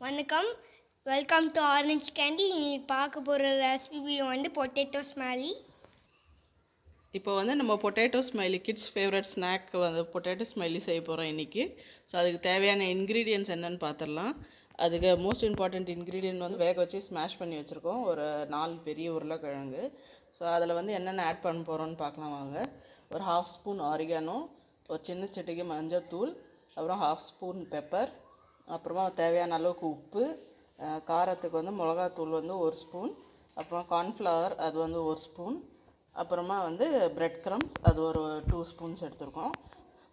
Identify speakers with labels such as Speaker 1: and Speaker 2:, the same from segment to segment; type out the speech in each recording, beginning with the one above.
Speaker 1: வணக்கம், welcome to orange candy. இன்னைக்கு பார்க்க போகிற ரெசிபி வந்து பொட்டேட்டோ ஸ்மைலி.
Speaker 2: இப்போ வந்து நம்ம potato smiley kids favourite snack வந்து பொட்டேட்டோ ஸ்மைலி செய்ய போகிறோம் இன்றைக்கி. ஸோ அதுக்கு தேவையான இன்க்ரீடியன்ட்ஸ் என்னென்னு பார்த்துடலாம். அதுக்கு மோஸ்ட் இம்பார்ட்டண்ட் இன்க்ரீடியன்ட் வந்து வேக வச்சு ஸ்மாஷ் பண்ணி வச்சுருக்கோம் ஒரு 4 பெரிய உருளைக்கிழங்கு. ஸோ அதில் வந்து என்னென்ன ஆட் பண்ண போகிறோன்னு பார்க்கலாம் வாங்க. ஒரு 1/2 ஸ்பூன் ஆரிகானோ, ஒரு சின்ன சிட்டிகை மஞ்சள் தூள், அப்புறம் 1/2 ஸ்பூன் பெப்பர், அப்புறமா தேவையான அளவுக்கு உப்பு, காரத்துக்கு வந்து மிளகாத்தூள் வந்து 1 ஸ்பூன், அப்புறம் கார்ன்ஃப்ளவர் அது வந்து 1 ஸ்பூன், அப்புறமா வந்து பிரெட் க்ரம்ஸ் அது ஒரு 2 ஸ்பூன்ஸ் எடுத்துருக்கோம்.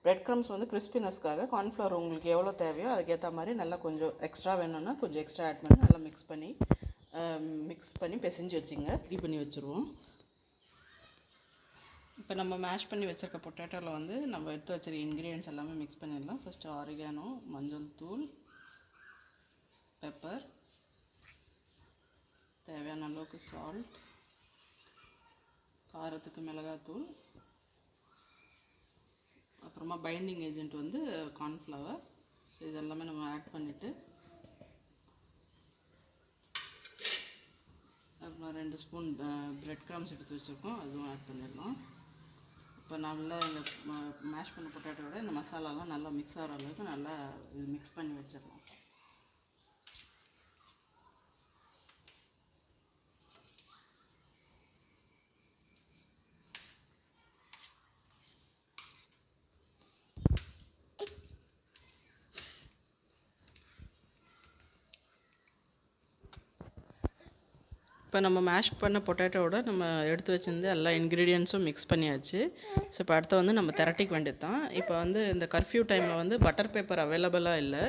Speaker 2: பிரெட் க்ரம்ஸ் வந்து கிறிஸ்பினஸ்க்காக, கார்ன்ஃப்ளவர் உங்களுக்கு எவ்வளோ தேவையோ அதுக்கேற்ற மாதிரி நல்லா கொஞ்சம் எக்ஸ்ட்ரா வேணும்னா கொஞ்சம் எக்ஸ்ட்ரா ஆட் பண்ணி நல்லா மிக்ஸ் பண்ணி பிசைஞ்சு வச்சுங்க. ரெடி பண்ணி வச்சுருவோம். இப்போ நம்ம மேஷ் பண்ணி வச்சுருக்க பொட்டேட்டோவில் வந்து நம்ம எடுத்து வச்சுருக்க இன்க்ரீடியன்ட்ஸ் எல்லாமே மிக்ஸ் பண்ணிடலாம். ஃபஸ்ட்டு ஆரிகானோ, மஞ்சள் தூள், பெப்பர், தேவையான அளவுக்கு சால்ட், காரத்துக்கு மிளகாத்தூள், அப்புறமா பைண்டிங் ஏஜென்ட் வந்து கார்ன்ஃப்ளவர். ஸோ இதெல்லாமே நம்ம ஆட் பண்ணிவிட்டு அப்புறம் 2 ஸ்பூன் பிரெட் க்ரம்ஸ் எடுத்து வச்சுருக்கோம், அதுவும் ஆட் பண்ணிடலாம். இப்போ நல்லா இந்த மேஷ் பண்ண பொட்டேட்டோட இந்த மசாலாலாம் நல்லா மிக்ஸ் ஆகிற அளவுக்கு நல்லா மிக்ஸ் பண்ணி வச்சிடலாம். இப்போ நம்ம மேஷ் பண்ண பொட்டேட்டோட நம்ம எடுத்து வச்சிருந்து எல்லா இன்க்ரீடியன்ஸும் மிக்ஸ் பண்ணியாச்சு. ஸோ இப்போ அடுத்து வந்து நம்ம திரட்டிக்க வேண்டியது தான். இப்போ வந்து இந்த கர்ஃப்யூ டைமில் வந்து பட்டர் பேப்பர் அவைலபிளாக இல்லை.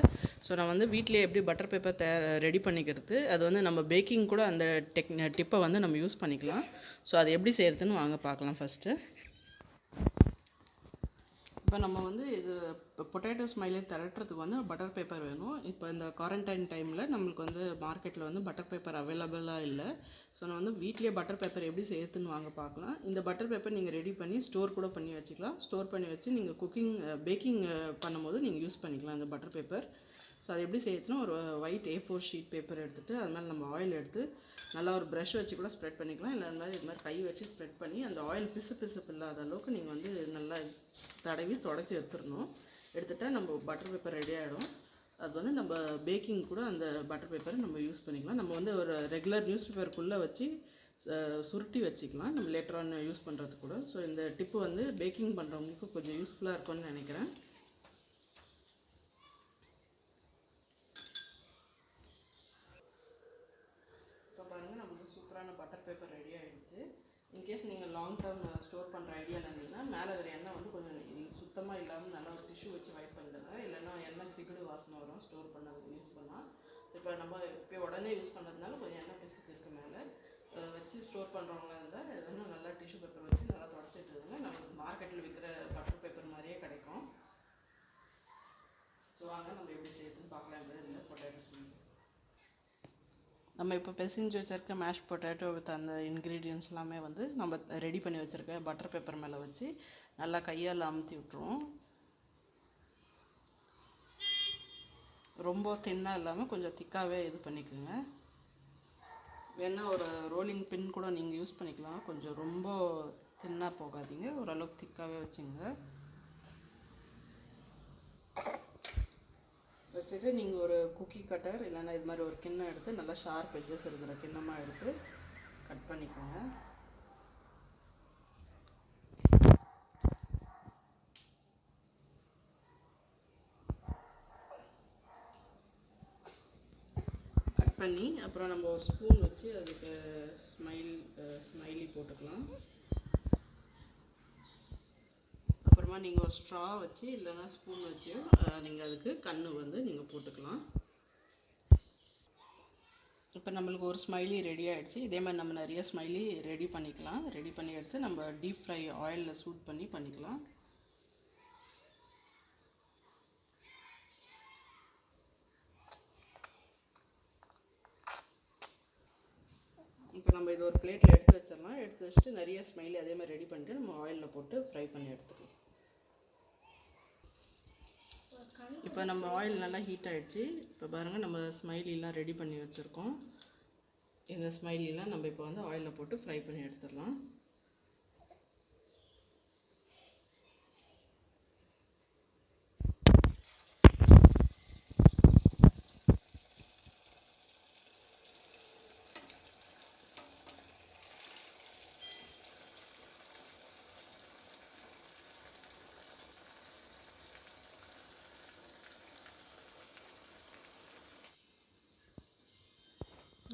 Speaker 2: ஸோ நான் வந்து வீட்டிலேயே எப்படி பட்டர் பேப்பர் ரெடி பண்ணிக்கிறது, அது வந்து நம்ம பேக்கிங் கூட அந்த டிப்பை வந்து நம்ம யூஸ் பண்ணிக்கலாம். ஸோ அது எப்படி செய்கிறதுன்னு வாங்க பார்க்கலாம். ஃபஸ்ட்டு இப்போ நம்ம வந்து இது பொட்டேட்டோ ஸ்மைலி திரட்டுறதுக்கு வந்து பட்டர் பேப்பர் வேணும். இப்போ இந்த குவாரண்டைன் டைமில் நம்மளுக்கு வந்து மார்க்கெட்டில் வந்து பட்டர் பேப்பர் அவைலபிளாக இல்லை. ஸோ நான் வந்து வீட்லேயே பட்டர் பேப்பர் எப்படி செய்யறதுன்னு வாங்க பார்க்கலாம். இந்த பட்டர் பேப்பர் நீங்கள் ரெடி பண்ணி ஸ்டோர் கூட பண்ணி வச்சுக்கலாம். ஸ்டோர் பண்ணி வச்சு நீங்கள் பேக்கிங் பண்ணும்போது நீங்கள் யூஸ் பண்ணிக்கலாம் இந்த பட்டர் பேப்பர். ஸோ அது எப்படி செய்யறதுன்னா, ஒரு ஒயிட் A4 ஷீட் பேப்பர் எடுத்துகிட்டு அது மேலே நம்ம ஆயில் எடுத்து நல்லா ஒரு ப்ரஷ் வச்சு கூட ஸ்ப்ரெட் பண்ணிக்கலாம். இல்லை இருந்தாலும் இது மாதிரி கை வச்சு ஸ்ப்ரெட் பண்ணி அந்த ஆயில் பிசு இல்லாத அளவுக்கு நீங்கள் வந்து நல்லா தடவி தொடச்சி எடுத்துடணும். எடுத்துகிட்டா நம்ம பட்டர் பேப்பர் ரெடி ஆகிடும். அது வந்து நம்ம பேக்கிங் கூட அந்த பட்டர் பேப்பரை நம்ம யூஸ் பண்ணிக்கலாம். நம்ம வந்து ஒரு ரெகுலர் நியூஸ் பேப்பருக்குள்ளே வச்சு சுருட்டி வச்சுக்கலாம் நம்ம லேட்டர் ஆன் யூஸ் பண்ணுறது கூட. ஸோ இந்த டிப்பு வந்து பேக்கிங் பண்ணுறவங்களுக்கு கொஞ்சம் யூஸ்ஃபுல்லாக இருக்கும்னு நினைக்கிறேன். இப்போ பாருங்கள், நமக்கு சூப்பரான பட்டர் பேப்பர் ரெடி ஆகிடுச்சு. இன்கேஸ் நீங்கள் லாங் டேர்ம் ஸ்டோர் பண்ணுற ஐடியா இருந்ததுன்னா மேலே இருக்கிற எண்ணெய் வந்து கொஞ்சம் சுத்தமாக இல்லாமல் நல்லா ஒரு டிஷ்யூ வச்சு வைப் பண்ணிடுங்க. இல்லைன்னா எண்ணெய் சிகடு வாசனை வரும் ஸ்டோர் பண்ணதுக்கு யூஸ் பண்ணால். இப்போ நம்ம இப்போ உடனே யூஸ் பண்ணுறதுனால கொஞ்சம் எண்ணெய் பிசுக்கு இருக்குது மேலே வச்சு ஸ்டோர் பண்ணுறவங்களா இருந்தால் எதுனா நல்லா டிஷ்யூ பேப்பர் வச்சு நல்லா தொடச்சிட்டு இருங்க. நமக்கு மார்க்கெட்டில் விற்கிற பட்டர் பேப்பர் மாதிரியே கிடைக்கும். ஸோ வாங்க நம்ம எப்படி செய்யறதுன்னு பார்க்கலாம். இதில் பொட்டேட்டோ ஸ்மைலி நம்ம இப்போ பிசைஞ்சு வச்சுருக்க மேஷ் பொட்டேட்டோ வித் அந்த இன்க்ரீடியன்ஸ் எல்லாமே வந்து நம்ம ரெடி பண்ணி வச்சுருக்க பட்டர் பேப்பர் மேலே வச்சு நல்லா கையால் அமுத்தி விட்ருவோம். ரொம்ப தின்னாக இல்லாமல் கொஞ்சம் திக்காகவே இது பண்ணிக்கோங்க. வேணால் ஒரு ரோலிங் பின் கூட நீங்கள் யூஸ் பண்ணிக்கலாம். கொஞ்சம் ரொம்ப தின்னாக போகாதீங்க, ஓரளவுக்கு திக்காகவே வச்சுங்க. வச்சுட்டு நீங்கள் ஒரு குக்கி கட்டர் இல்லைன்னா இது மாதிரி ஒரு கிண்ணம் எடுத்து நல்லா ஷார்ப் எட்ஜஸ் இருக்கிற கிண்ணமாக எடுத்து கட் பண்ணிக்கோங்க. கட் பண்ணி அப்புறம் நம்ம ஒரு ஸ்பூன் வச்சு அதுக்கு ஸ்மைலி போட்டுக்கலாம். அப்புறமா நீங்கள் ஒரு ஸ்ட்ரா வச்சு இல்லைன்னா ஸ்பூன் வச்சு நீங்கள் அதுக்கு கண்ணு வந்து நீங்கள் போட்டுக்கலாம். இப்போ நம்மளுக்கு ஒரு ஸ்மைலி ரெடி ஆகிடுச்சு. இதே மாதிரி நம்ம நிறைய ஸ்மைலி ரெடி பண்ணிக்கலாம். ரெடி பண்ணி எடுத்து நம்ம டீப் ஃப்ரை ஆயிலில் சூட் பண்ணிக்கலாம். இப்போ நம்ம இது ஒரு பிளேட்டில் எடுத்து வச்சிடலாம். எடுத்து வச்சுட்டு நிறைய ஸ்மைலி அதே மாதிரி ரெடி பண்ணிட்டு நம்ம ஆயிலில் போட்டு ஃப்ரை பண்ணி எடுத்துக்கலாம். இப்போ நம்ம ஆயில் நல்லா ஹீட் ஆகிடுச்சு. இப்போ பாருங்கள், நம்ம ஸ்மைலிலாம் ரெடி பண்ணி வச்சுருக்கோம். இந்த ஸ்மைலிலாம் நம்ம இப்போ வந்து ஆயிலில் போட்டு ஃப்ரை பண்ணி எடுத்துடலாம்.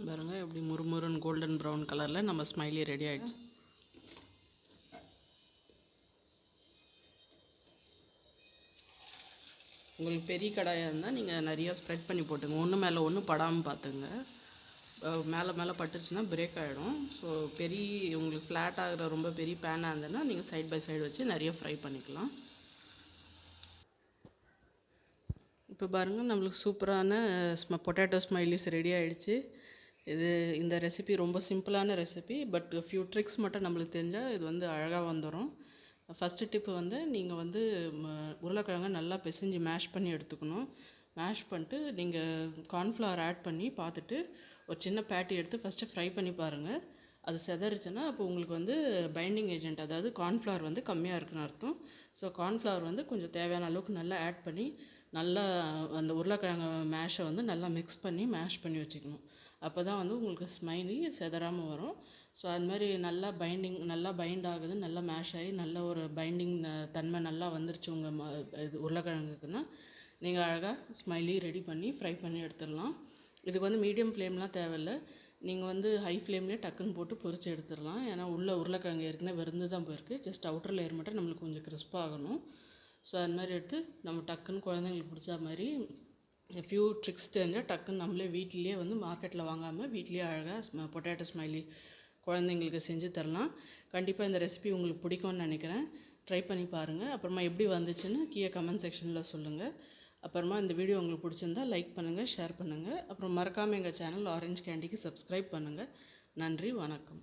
Speaker 2: பாருங்கள், எப்படி முறுமுறுன்னு கோல்டன் ப்ரௌன் கலரில் நம்ம ஸ்மைலி ரெடி ஆகிடுச்சு. உங்களுக்கு பெரிய கடாயாக இருந்தால் நீங்கள் நிறையா ஸ்ப்ரெட் பண்ணி போட்டுங்க. ஒன்று மேலே ஒன்று படாமல் பார்த்துங்க. மேலே மேலே பட்டுருச்சுன்னா பிரேக் ஆகிடும். ஸோ உங்களுக்கு ஃப்ளாட் ஆகிற ரொம்ப பெரிய பேனாக இருந்ததுன்னா நீங்கள் சைட் பை சைடு வச்சு நிறைய ஃப்ரை பண்ணிக்கலாம். இப்போ பாருங்கள், நம்மளுக்கு சூப்பரான பொட்டேட்டோ ஸ்மைலிஸ் ரெடி ஆகிடுச்சு. இந்த ரெசிபி ரொம்ப சிம்பிளான ரெசிபி. பட் ஃபியூ ட்ரிக்ஸ் மட்டும் நம்மளுக்கு தெரிஞ்சால் இது வந்து அழகாக வந்துடும். ஃபஸ்ட்டு டிப்பு வந்து நீங்கள் வந்து உருளைக்கிழங்கை நல்லா பிசைஞ்சு மேஷ் பண்ணி எடுத்துக்கணும். மேஷ் பண்ணிட்டு நீங்கள் கார்ன்ஃப்ளவர் ஆட் பண்ணி பார்த்துட்டு ஒரு சின்ன பேட்டி எடுத்து ஃபஸ்ட்டு ஃப்ரை பண்ணி பாருங்கள். அது செதறிச்சுன்னா அப்போ உங்களுக்கு வந்து பைண்டிங் ஏஜென்ட், அதாவது கார்ன்ஃப்ளவர் வந்து கம்மியாக இருக்குன்னு அர்த்தம். ஸோ கார்ன்ஃப்ளவர் வந்து கொஞ்சம் தேவையான அளவுக்கு நல்லா ஆட் பண்ணி நல்லா அந்த உருளைக்கிழங்கு மேஷை வந்து நல்லா மிக்ஸ் பண்ணி மேஷ் பண்ணி வச்சுக்கணும். அப்போ தான் வந்து உங்களுக்கு ஸ்மைலி செதறாமல் வரும். ஸோ அது மாதிரி நல்லா பைண்ட் ஆகுது, நல்லா மேஷ் ஆகி நல்ல ஒரு பைண்டிங் தன்மை நல்லா வந்துருச்சு உங்கள் இது உருளைக்கிழங்குக்குன்னா நீங்கள் அழகாக ஸ்மைலி ரெடி பண்ணி ஃப்ரை பண்ணி எடுத்துடலாம். இதுக்கு வந்து மீடியம் ஃப்ளேம்லாம் தேவையில்லை. நீங்கள் வந்து ஹை ஃப்ளேம்லேயே டக்குன்னு போட்டு பொரிச்சு எடுத்துடலாம். ஏன்னா உருளைக்கிழங்கு ஏற்கனவே வெந்து தான் போயிருக்கு. ஜஸ்ட் அவுட்டர் லேயர் மட்டும் நம்மளுக்கு கொஞ்சம் கிறிஸ்பாகணும். ஸோ அது மாதிரி எடுத்து நம்ம டக்குன்னு குழந்தைங்களுக்கு பிடிச்ச மாதிரி ஃபியூ ட்ரிக்ஸ் தெரிஞ்சால் டக்குன்னு நம்மளே வீட்டிலேயே வந்து மார்க்கெட்டில் வாங்காமல் வீட்லேயே அழகாக பொட்டேட்டோ ஸ்மைலி குழந்தைங்களுக்கு செஞ்சு தரலாம். கண்டிப்பாக இந்த ரெசிபி உங்களுக்கு பிடிக்கும்னு நினைக்கிறேன். ட்ரை பண்ணி பாருங்கள். அப்புறமா எப்படி வந்துச்சுன்னு கீழே கமெண்ட் செக்ஷனில் சொல்லுங்கள். அப்புறமா இந்த வீடியோ உங்களுக்கு பிடிச்சிருந்தா லைக் பண்ணுங்கள், ஷேர் பண்ணுங்கள். அப்புறம் மறக்காமல் எங்கள் சேனல் ஆரஞ்ச் கேண்டிக்கு சப்ஸ்கிரைப் பண்ணுங்கள். நன்றி, வணக்கம்.